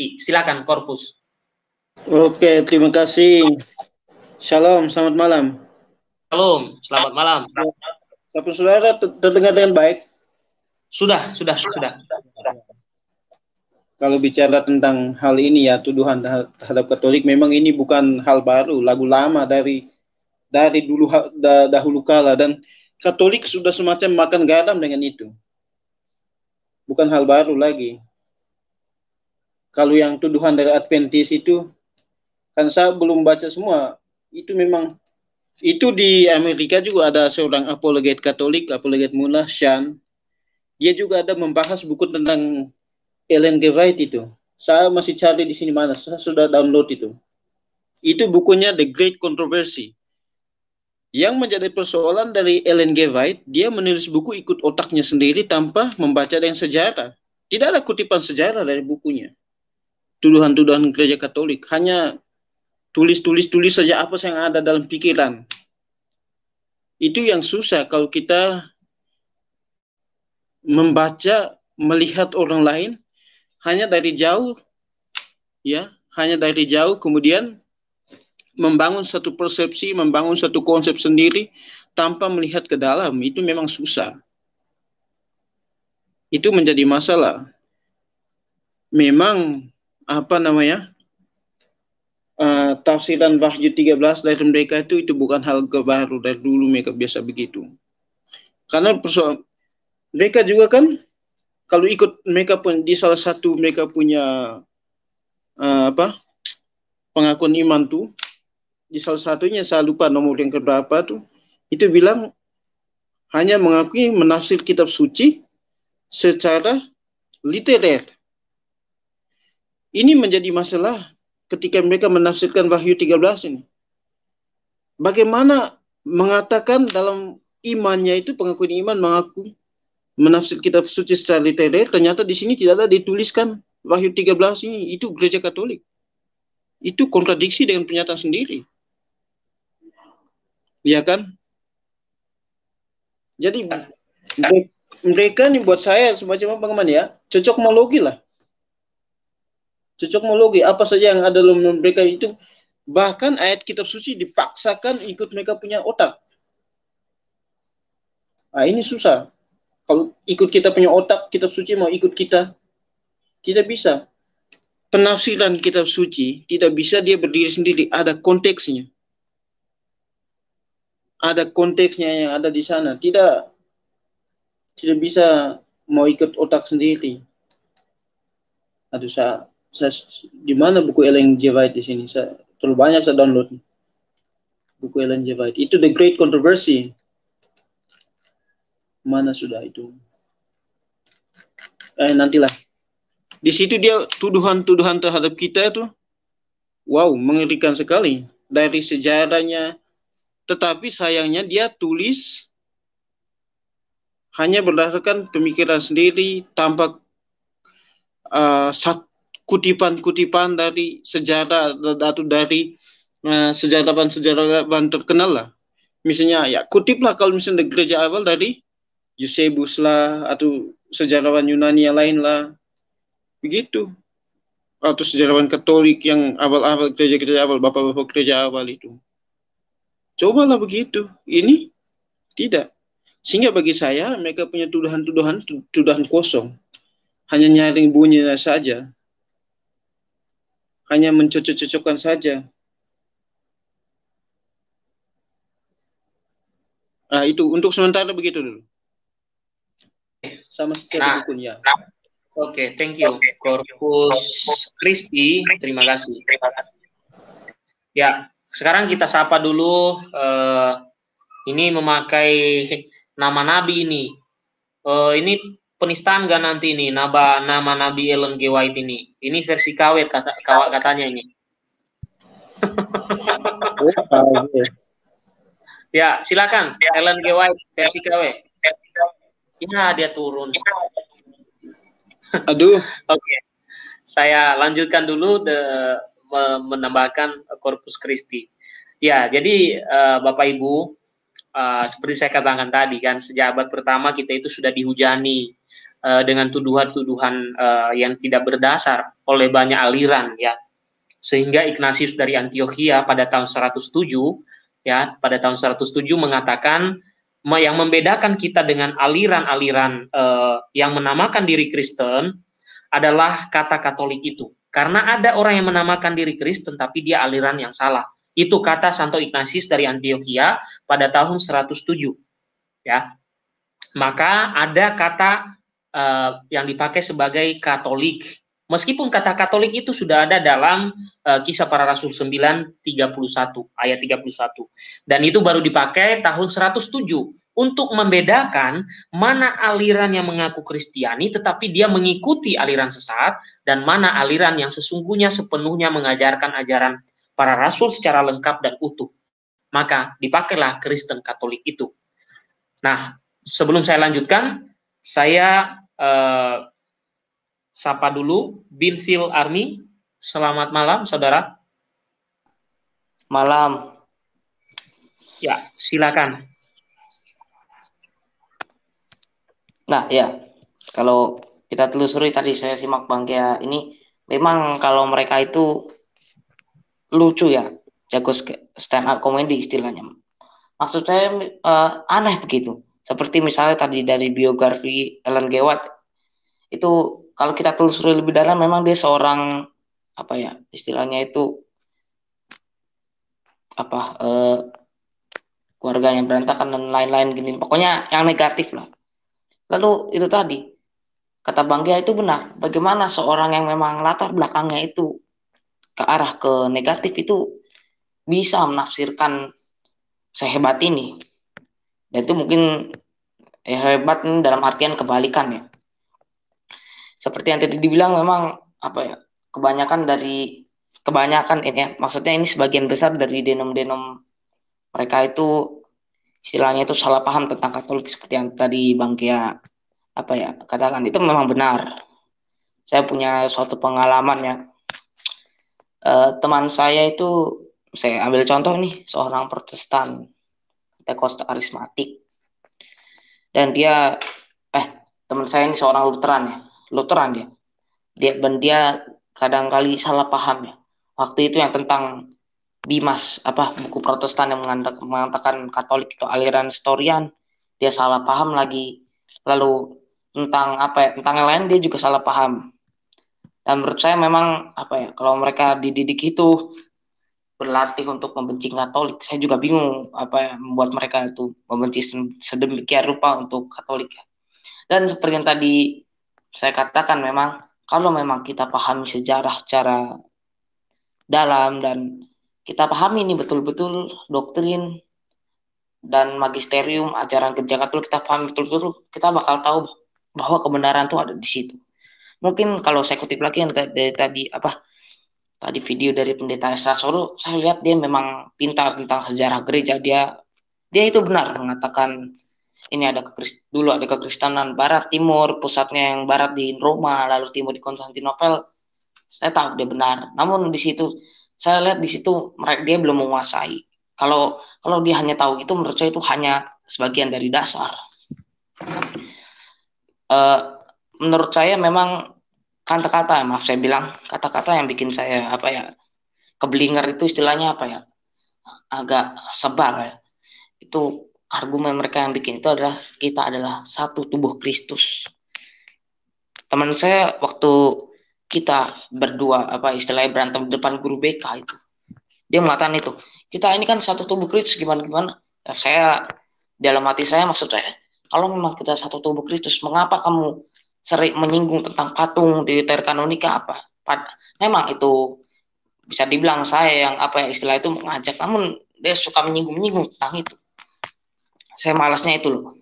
Kristi. Silakan, Korpus. Oke, terima kasih. Shalom, selamat malam. Shalom, selamat malam. Sahabat saudara terdengar dengan baik? Sudah. Kalau bicara tentang hal ini ya, tuduhan terhadap Katolik, memang ini bukan hal baru, lagu lama dari dulu dahulu kala, dan Katolik sudah semacam makan garam dengan itu. Bukan hal baru lagi. Kalau yang tuduhan dari Adventis itu, kan saya belum baca semua. Itu memang, itu di Amerika juga ada seorang apologet Katolik, apologet mula, Sean. Dia juga ada membahas buku tentang Ellen G. White itu. Saya masih cari di sini mana, saya sudah download itu. Itu bukunya The Great Controversy. Yang menjadi persoalan dari Ellen G. White, dia menulis buku ikut otaknya sendiri tanpa membaca dengan sejarah. Tidak ada kutipan sejarah dari bukunya. Tuduhan-tuduhan gereja Katolik, hanya tulis saja apa yang ada dalam pikiran. Itu yang susah kalau kita membaca, melihat orang lain hanya dari jauh, ya, hanya dari jauh, kemudian membangun satu persepsi, membangun satu konsep sendiri tanpa melihat ke dalam. Itu memang susah. Itu menjadi masalah. Memang tafsiran Wahyu 13 dari mereka itu bukan hal baru, dari dulu mereka biasa begitu. Karena persoalan mereka juga kan, kalau ikut mereka pun di salah satu mereka punya pengakuan iman tuh, di salah satunya saya lupa nomor yang keberapa tuh, itu bilang hanya mengakui menafsir kitab suci secara literer. Ini menjadi masalah ketika mereka menafsirkan Wahyu 13 ini. Bagaimana mengatakan dalam imannya itu, pengakuan iman mengaku menafsir kitab suci secara literer, ternyata di sini tidak ada dituliskan Wahyu 13 ini. Itu gereja Katolik. Itu kontradiksi dengan pernyataan sendiri. Iya kan? Jadi mereka nih buat saya semacam apa ya? Cocokmologi lah. Cocokmologi, apa saja yang ada dalam mereka itu, bahkan ayat kitab suci dipaksakan ikut mereka punya otak. Nah, ini susah. Kalau ikut kita punya otak, kitab suci mau ikut kita, tidak bisa. Penafsiran kitab suci tidak bisa dia berdiri sendiri, ada konteksnya. Ada konteksnya yang ada di sana. Tidak bisa mau ikut otak sendiri. Aduh, saya di mana buku Ellen G. White di sini? Saya terlalu banyak saya download buku Ellen G. White. Itu The Great Controversy. Mana sudah itu? Nantilah. Di situ dia tuduhan-tuduhan terhadap kita itu, wow, mengerikan sekali dari sejarahnya. Tetapi sayangnya dia tulis hanya berdasarkan pemikiran sendiri tanpa kutipan-kutipan dari sejarah atau dari sejarawan terkenal lah. Misalnya ya kutiplah kalau misalnya gereja awal dari Eusebius lah, atau sejarawan Yunani yang lain lah, begitu. Atau sejarawan Katolik yang awal-awal gereja-gereja awal, bapak-bapak gereja awal itu. Cobalah begitu. Ini tidak. Sehingga bagi saya mereka punya tuduhan kosong. Hanya nyaring bunyinya saja. Hanya mencocok-cocokkan saja. Nah, itu untuk sementara begitu dulu. Sama secara dukun ya. Oke, thank you. Korpus Kristi, terima kasih. Ya, sekarang kita sapa dulu. Ini memakai nama nabi ini. Ini penistaan gak nanti ini nama nabi Ellen G. White ini? Ini versi KW katanya ini. Ya, silakan Ellen G. White versi KW. Ya, dia turun. Aduh. Oke. Saya lanjutkan dulu menambahkan Korpus Kristi. Ya, jadi Bapak Ibu, seperti saya katakan tadi kan, sejak abad pertama kita itu sudah dihujani dengan tuduhan-tuduhan yang tidak berdasar oleh banyak aliran ya. Sehingga Ignatius dari Antioquia pada tahun 107 ya, pada tahun 107 mengatakan yang membedakan kita dengan aliran-aliran yang menamakan diri Kristen adalah kata Katolik itu. Karena ada orang yang menamakan diri Kristen tapi dia aliran yang salah. Itu kata Santo Ignatius dari Antioquia pada tahun 107 ya. Maka ada kata yang dipakai sebagai Katolik. Meskipun kata Katolik itu sudah ada dalam Kisah Para Rasul 9:31 ayat 31. Dan itu baru dipakai tahun 107 untuk membedakan mana aliran yang mengaku Kristiani tetapi dia mengikuti aliran sesat dan mana aliran yang sesungguhnya sepenuhnya mengajarkan ajaran para rasul secara lengkap dan utuh. Maka dipakailah Kristen Katolik itu. Nah, sebelum saya lanjutkan, saya sapa dulu Binfil Army. Selamat malam, saudara. Malam. Ya, silakan. Nah, ya. Kalau kita telusuri tadi saya simak Bang Kia ini, memang kalau mereka itu lucu ya, jago stand up comedy istilahnya. Maksud saya aneh begitu. Seperti misalnya tadi dari biografi Ellen G. White, itu kalau kita telusuri lebih dalam memang dia seorang apa ya istilahnya itu keluarga yang berantakan dan lain-lain gini, pokoknya yang negatif lah. Lalu itu tadi kata Bang Gia itu benar, bagaimana seorang yang memang latar belakangnya itu ke arah ke negatif itu bisa menafsirkan sehebat ini. Dan itu mungkin hebat dalam artian kebalikan ya. Seperti yang tadi dibilang memang apa ya, kebanyakan ini ya, maksudnya ini sebagian besar dari denom-denom mereka itu istilahnya itu salah paham tentang Katolik seperti yang tadi Bang Kia katakan. Itu memang benar. Saya punya suatu pengalaman ya. Teman saya itu, saya ambil contoh nih, seorang Protestan Pentakosta karismatik. Dan dia teman saya ini seorang Lutheran dia. Dia kadang-kali salah paham ya. Waktu itu yang tentang Bimas, buku Protestan yang mengatakan Katolik itu aliran Nestorian, dia salah paham lagi. Lalu tentang tentang yang lain dia juga salah paham. Dan menurut saya memang kalau mereka dididik itu berlatih untuk membenci Katolik, saya juga bingung membuat mereka itu membenci sedemikian rupa untuk Katolik ya. Dan seperti yang tadi saya katakan, memang kalau memang kita pahami sejarah secara dalam dan kita pahami ini betul-betul doktrin dan magisterium ajaran Gereja Katolik, kita pahami betul-betul, kita bakal tahu bahwa kebenaran itu ada di situ. Mungkin kalau saya kutip lagi yang tadi video dari Pendeta Esra Soro, saya lihat dia memang pintar tentang sejarah gereja. Dia itu benar mengatakan ini dulu ada kekristenan barat timur, pusatnya yang barat di Roma, lalu timur di Konstantinopel. Saya tahu dia benar. Namun di situ saya lihat dia belum menguasai. Kalau dia hanya tahu itu, menurut saya itu hanya sebagian dari dasar. Menurut saya memang kata-kata yang bikin saya keblinger itu istilahnya agak sebal ya. Itu argumen mereka yang bikin itu adalah kita adalah satu tubuh Kristus. Teman saya waktu kita berdua istilahnya berantem di depan guru BK itu, dia mengatakan itu, kita ini kan satu tubuh Kristus gimana. Ya, saya dalam hati saya maksud saya, kalau memang kita satu tubuh Kristus, mengapa kamu sering menyinggung tentang patung di Terkanonika memang itu bisa dibilang saya yang istilah itu mengajak, namun dia suka menyinggung tentang itu. Saya malasnya itu loh.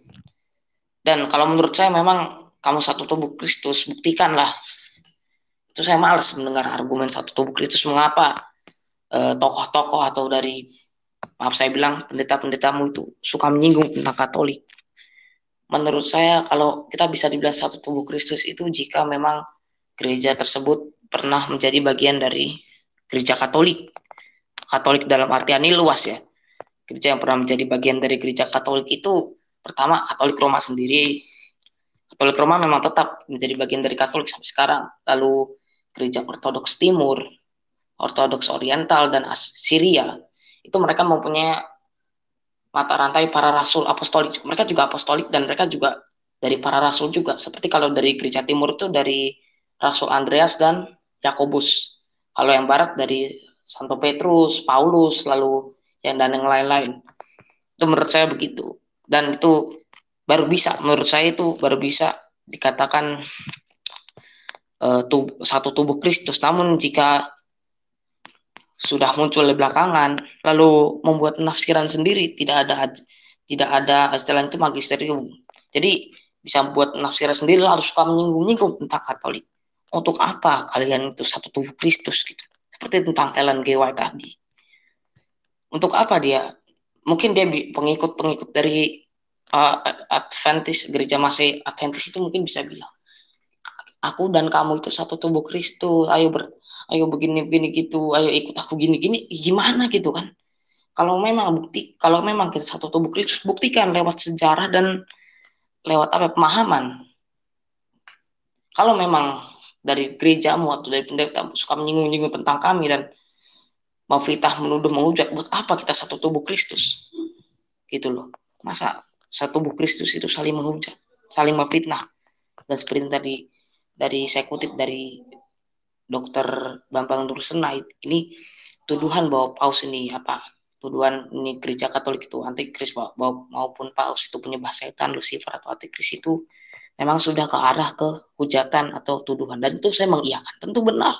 Dan kalau menurut saya memang kamu satu tubuh Kristus, buktikanlah. Itu saya malas mendengar argumen satu tubuh Kristus. Mengapa tokoh-tokoh atau dari pendeta-pendetamu itu suka menyinggung tentang Katolik? Menurut saya kalau kita bisa dibilang satu tubuh Kristus itu jika memang gereja tersebut pernah menjadi bagian dari gereja Katolik. Katolik dalam artian ini luas ya. Gereja yang pernah menjadi bagian dari gereja Katolik itu pertama Katolik Roma sendiri, Katolik Roma memang tetap menjadi bagian dari Katolik sampai sekarang. Lalu gereja Ortodoks Timur, Ortodoks Oriental, dan Syria, itu mereka mempunyai mata rantai para rasul apostolik. Mereka juga apostolik dan mereka juga dari para rasul juga. Seperti kalau dari gereja Timur itu dari Rasul Andreas dan Yakobus. Kalau yang barat dari Santo Petrus, Paulus, lalu dan yang lain-lain. Itu menurut saya begitu. Dan itu menurut saya itu baru bisa dikatakan satu tubuh Kristus. Namun jika sudah muncul di belakangan, lalu membuat penafsiran sendiri, tidak ada istilah itu magisterium. Jadi bisa membuat penafsiran sendiri, lalu suka menyinggung-nyinggung tentang Katolik. Untuk apa kalian itu satu tubuh Kristus gitu? Seperti tentang Ellen G. White tadi. Untuk apa dia? Mungkin dia pengikut dari Adventist, gereja Masih Adventist itu mungkin bisa bilang, aku dan kamu itu satu tubuh Kristus, ayo begini gitu, ayo ikut aku gini, gimana gitu kan? Kalau memang kita satu tubuh Kristus, buktikan lewat sejarah dan lewat pemahaman. Kalau memang dari gerejamu atau dari pendeta suka menyinggung-nyinggung tentang kami dan memfitnah, menuduh, menghujat, buat apa kita satu tubuh Kristus? Gitu loh. Masa satu tubuh Kristus itu saling menghujat, saling memfitnah. Dan seperti tadi dari saya kutip dari Dr. Bambang Nursenait, ini tuduhan bahwa Paus ini tuduhan ini gereja Katolik itu antikris maupun Paus itu penyembah setan, Lucifer atau antikris itu memang sudah ke arah kehujatan atau tuduhan, dan itu saya mengiyakan, tentu benar.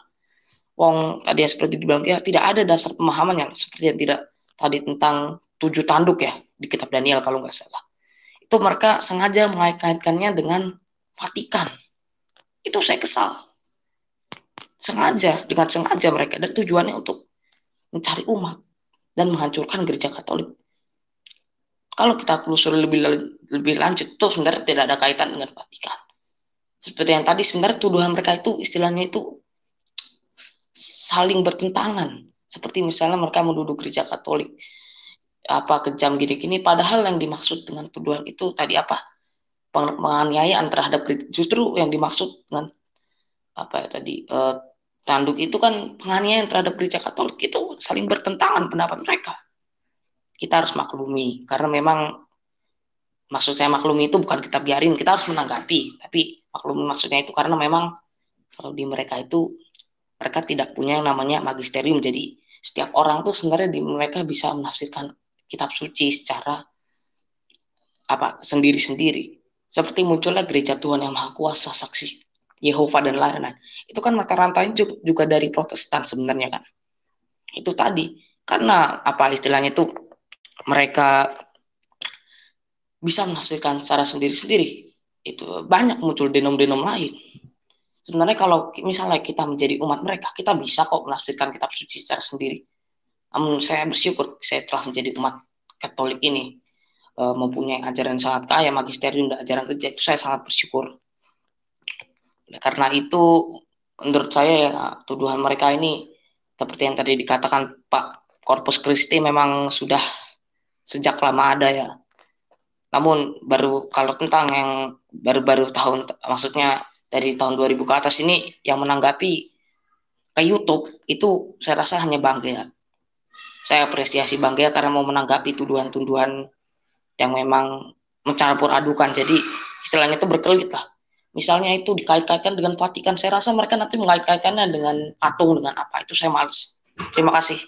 Wong tadi yang seperti dibilang ya, tidak ada dasar pemahaman yang seperti yang tidak tadi tentang 7 tanduk ya di kitab Daniel kalau nggak salah. Itu mereka sengaja mengait-kaitkannya dengan Vatikan. Itu saya kesal. Dengan sengaja mereka, dan tujuannya untuk mencari umat dan menghancurkan gereja Katolik. Kalau kita telusuri lebih lanjut, itu sebenarnya tidak ada kaitan dengan Vatikan. Seperti yang tadi, sebenarnya tuduhan mereka itu istilahnya itu saling bertentangan. Seperti misalnya mereka menuduh gereja Katolik kejam gini-gini, padahal yang dimaksud dengan tuduhan itu tadi penganiayaan terhadap, justru yang dimaksud dengan tanduk itu kan penganiayaan terhadap gereja Katolik, itu saling bertentangan pendapat mereka. Kita harus maklumi, karena memang maksud saya maklumi itu bukan kita biarin, kita harus menanggapi, tapi maklumi maksudnya itu karena memang kalau di mereka itu mereka tidak punya yang namanya magisterium. Jadi setiap orang tuh sebenarnya di mereka bisa menafsirkan kitab suci secara sendiri-sendiri. Seperti munculnya gereja Tuhan yang Maha Kuasa, Saksi Yehova dan lain-lain. Itu kan mata rantai juga dari Protestan sebenarnya kan. Itu tadi karena istilahnya itu mereka bisa menafsirkan secara sendiri-sendiri. Itu banyak muncul denom-denom lain. Sebenarnya kalau misalnya kita menjadi umat mereka, kita bisa kok menafsirkan kitab suci secara sendiri. Namun saya bersyukur saya telah menjadi umat Katolik ini, mempunyai ajaran sangat kaya, magisterium dan ajaran gereja, itu saya sangat bersyukur. Karena itu menurut saya ya, tuduhan mereka ini seperti yang tadi dikatakan Pak Corpus Christi memang sudah sejak lama ada ya. Namun baru kalau tentang yang baru-baru tahun, maksudnya dari tahun 2000 ke atas ini yang menanggapi ke YouTube itu saya rasa hanya Bang Gea. Saya apresiasi Bang Gea karena mau menanggapi tuduhan-tuduhan yang memang mencampur adukan. Jadi istilahnya itu berkelit lah. Misalnya itu dikait-kaitkan dengan Vatikan, saya rasa mereka nanti mengait-kaitkannya dengan patung, dengan apa. Itu saya males. Terima kasih.